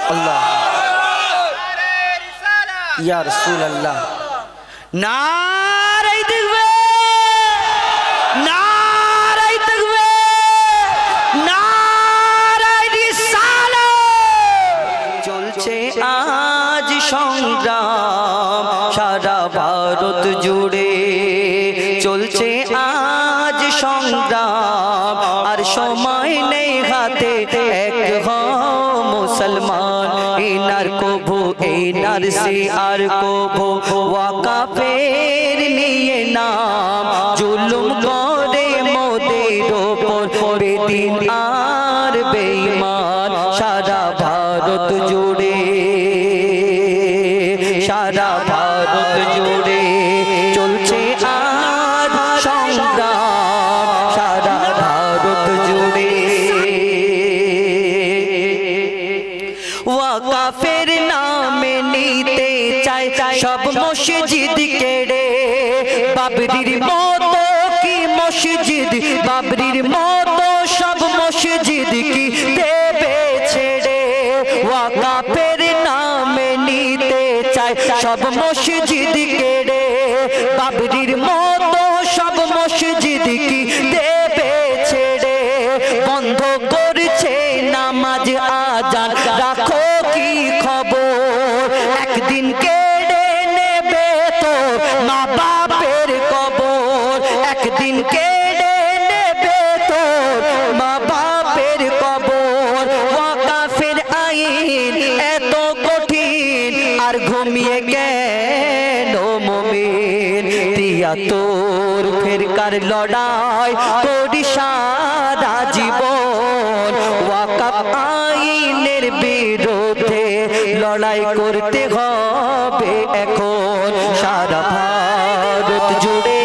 अल्लाह या रसूल अल्लाह नारे तकबीर नारे तकबीर नारे रिसालत चलছে आज সংগ্রাম সারা ভারত জুড়ে চলছে আজ সংগ্রাম আর সময় নেই হাতে এক হও মুসলমান ইনার কবু ইনার সে আর কবু ওয়াকাফের নিয়ে নাম জুলুম করে মোদের ওপর বেদিন আর বেঈমান সারা ভারত জুড়ে সারা ভারত জুড়ে চলছে আজ সংগ্রাম সারা ভারত জুড়ে ওয়াকাফের নামে নিতে চায় সব মসজিদ কেড়ে বাবরির মতো কি মসজিদ বাবরির মতো সব মসজিদ কি দেবে ছেড়ে ওয়াকাফের নামে নিতে চায় সব মসজিদ কেড়ে বাবরির মতো সব মসজিদ কি দেবে ছেড়ে বন্ধ করছে নামাজ আজান রাখো কি খবর একদিন কেড়ে নেবে তো মা বাপের কবর একদিন কেড়ে নেবে তো মা বাপের কবর ওয়াকাফের আইন এত কঠিন আর ঘুমিয়ে গেল মুমিন তিয়াত্তর ফিরকার লড়াই করি সারা জীবন ওয়াকাফ আইনের বিরুদ্ধে লড়াই করতে হবে এখন সারা ভারত জুড়ে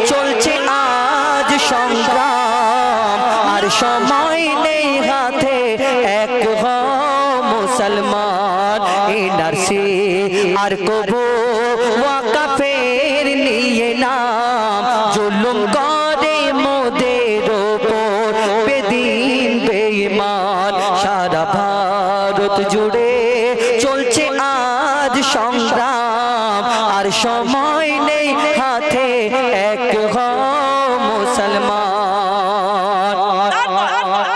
চলছে আজ সংগ্রাম আর সময় নেই হাতে এক হও মুসলমান এনআরসি আর কবু ওয়াকাফের নিয়ে নাম জুলুম করে মোদের ওপর বেদিন বেঈমান সারা ভারত জুড়ে চলছে আজ সংগ্রাম আর সময় নেই হাতে এক হও মুসলমান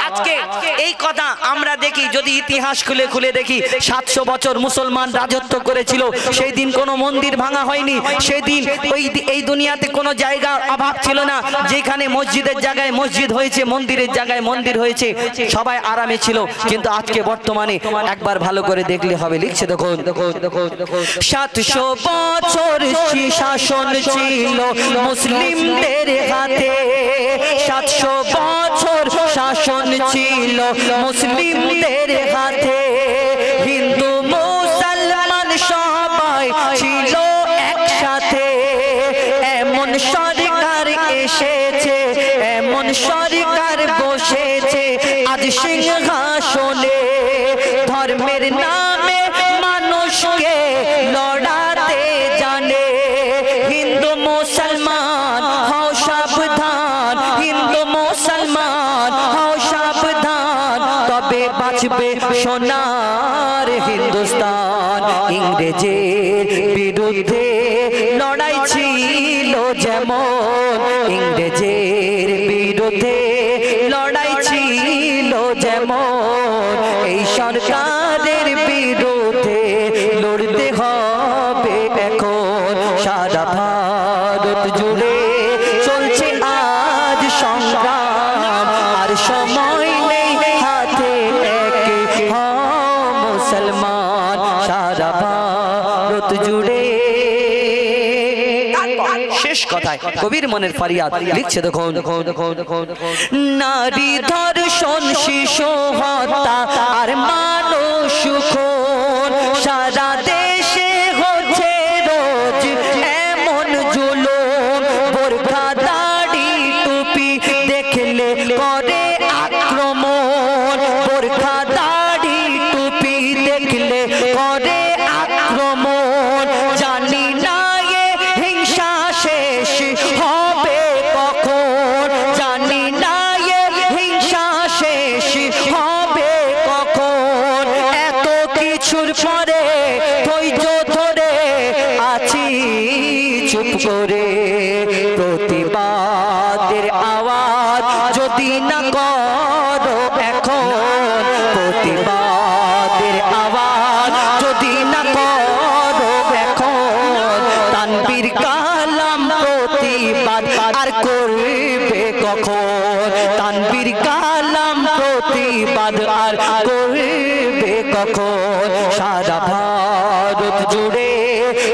আজকে এই কথা আমরা দেখি যদি ইতিহাস খুলে খুলে দেখি 700 বছর মুসলমান রাজত্ব করেছিল সেই দিন কোনো মন্দির ভাঙা হয়নি সেই দিন এই দুনিয়াতে কোনো জায়গা অভাব ছিল না যেখানে মসজিদের জায়গায় মসজিদ হয়েছে মন্দিরের জায়গায় মন্দির হয়েছে সবাই আরামে ছিল কিন্তু আজকে বর্তমানে একবার ভালো করে দেখলে হবে লিখছে দেখুন 700 বছর শাসন ছিল মুসলিমদের হাতে 700 বছর শাসন ছিল মুসলিমদের হাতে হিন্দু মুসলমান সবাই ছিল একসাথে এমন সরকার এসেছে এমন সরকার বসেছে আজ সিংহাসনে ধর্মের নামে মানুষকে লড়াতে জানে হিন্দু মুসলমান হও সাবধান হিন্দু মুসলমান হও সাবধান তবে বাঁচবে সোনার হিন্দুস্তান ইংরেজের বিরুদ্ধে লড়াই ছিল যেমন ইংরেজের বিরুদ্ধে লড়াই ছিল যেমন এই সরকারের বিরুদ্ধে লড়তে হবে এখন সারা ভারত জুড়ে চলছে আজ সংগ্রাম আর সময় নেই হাতে এক হও মুসলমান সারা ভারত জুড়ে শেষ কথায় কবির মনের ফরিয়াদ লিখছে দেখুন নারী ধর্ষণ শিশু হত্যা আর মানুষ খুন সারা দেশে হচ্ছে রোজ এমন জুলুম বোরখা দাড়ি টুপি দেখলে করে আক্রমণ বোরখা দাড়ি টুপি দেখলে করে আক্রমণ জানি না হিংসা শেষ হবে কখন জানি না হিংসা শেষ হবে করে প্রতিবাদের আওয়াজ যদি না করো এখন, প্রতিবাদের আওয়াজ যদি না করো এখন, তানবীর কালাম প্রতিবাদ আর করবে কখন, তানবীর কালাম প্রতিবাদ আর করবে কখন। সারা ভারত জুড়ে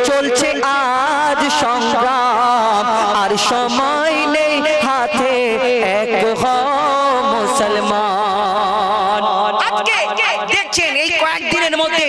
চলছে আজ সংগ্রাম, আর সময় নেই হাতে এক হও মুসলমান। আজকে দেখছেন এই কয়েকদিনের মধ্যে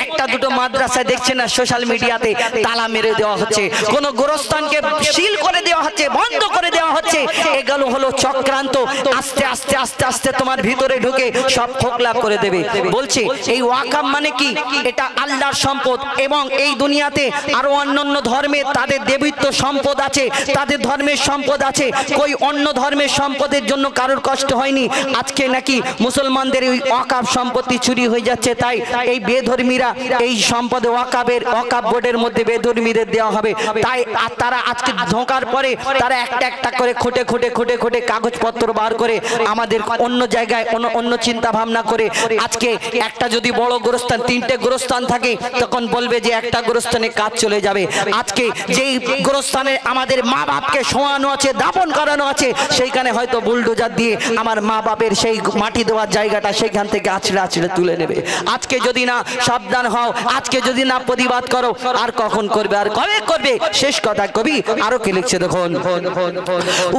একটা দুটো মাদ্রাসা দেখছেন না সোশ্যাল মিডিয়াতে তালা মেরে দেওয়া হচ্ছে, কোন গোরস্থানকে সিল করে দেওয়া হচ্ছে, বন্ধ করে দেওয়া হচ্ছে। এগুলো হলো চক্রান্ত। আস্তে আস্তে আস্তে আস্তে তোমার ভিতরে ঢুকে সব খোকলা করে দেবে। বলছে এই ওয়াকাব মানে কি? এটা আল্লাহর সম্পদ, এবং এই দুনিয়াতে আরো অন্যান্য ধর্মে তাদের দেবীত্ব সম্পদ আছে, তাদের ধর্মের সম্পদ আছে। কই অন্য ধর্মের সম্পদের জন্য কারোর কষ্ট হয়নি। আজকে নাকি মুসলমানদের ওই ওয়াকাব সম্পত্তি চুরি হয়ে যাচ্ছে, তাই এই বেধর্মীরা এই সম্পদে ওয়াকাবের ওয়াকাব বোর্ডের মধ্যে বেধর্মীদের দেওয়া হবে। তাই তারা আজকে ধোঁকার পরে তারা একটা একটা করে খুঁটে খুঁটে খুঁটে খুঁটে কাগজপত্র বার করে আমাদের অন্য জায়গায় অন্য চিন্তা ভাবনা করে। আজকে একটা যদি বড় গোরস্থান, তিনটে গোরস্থান থাকে, তখন বলবে যে একটা গোরস্থানে কাজ চলে যাবে। আজকে যেই গোরস্থানে আমাদের মা বাপকে শোয়ানো আছে, দাফন করানো আছে, সেইখানে হয়তো বুলডোজার দিয়ে আমার মা বাপের সেই মাটি দেওয়ার জায়গাটা সেখান থেকে আছড়ে আছড়ে তুলে নেবে। আজকে যদি না সাবধান হও, আজকে যদি না প্রতিবাদ করো, আর কখন করবে, আর কবে করবে? শেষ কথা কবি আরো কি লিখছে দেখুন,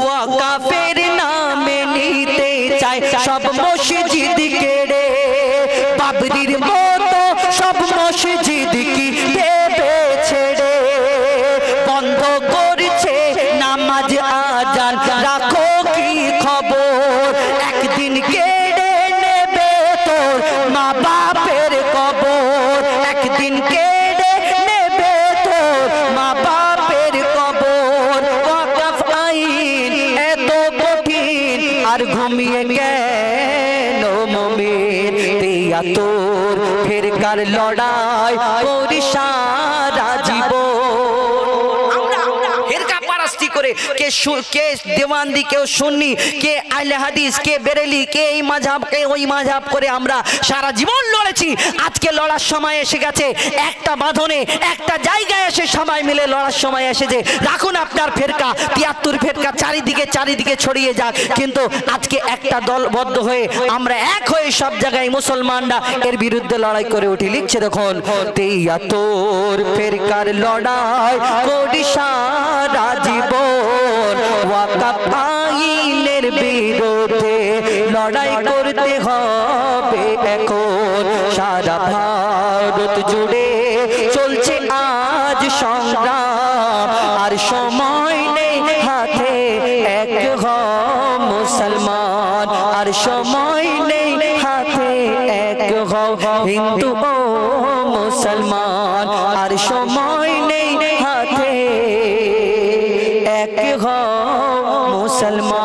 ওয়াকাফের নামে নিতে চায় সব মসজিদ কেড়ে, বাবরির মতো সব মসজিদ কি দেবে ছেড়ে, বন্ধ করছে নামাজ আজান, রাখো কি খবর, একদিন কেড়ে নেবে তোর মা বাপের কবর, একদিন কেড়ে নেবে তোর মা বাপের কবর। ওয়াকাফ আইন এত কঠিন আর ঘুমিয়ে কেন মুমিন, তিয়াত্তর ফেরকার লড়াই করি সারা জীবন। করে কে দেওয়ানদি, কেউ সুন্নি, কে আহলে হাদিস, কে বেরেলি, কে এই মাযহাব, কে ওই মাযহাব করে আমরা সারা জীবন লড়েছি। আজকে লড়ার সময় এসে গেছে, একটা বাঁধনে একটা জায়গায় এসে সবাই মিলে লড়ার সময় এসেছে। রাখুন আপনার ফেরকা, 73 ফেরকা চারিদিকে চারিদিকে ছড়িয়ে যাক, কিন্তু আজকে একটা দলবদ্ধ হয়ে আমরা এক হয়ে সব জায়গায় মুসলমানরা এর বিরুদ্ধে লড়াই করে উঠি। লিখছে দেখুন, 73 ফেরকার লড়াই করি সারা জীবন, ওয়াকাফ আইনের বিরুদ্ধে লড়াই করতে হবে এখন। সারা ভারত জুড়ে চলছে আজ সংগ্রাম, আর সময় নেই হাতে এক হও মুসলমান, আর সময় নেই হাতে এক হও হিন্দু ও মুসলমান, আর সময় নেই হাতে এক হও মুসলমান।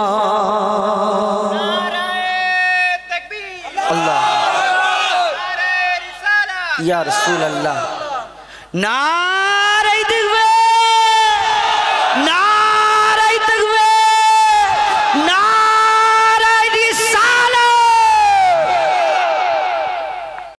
আল্লাহ ইয়া রাসূলুল্লাহ, না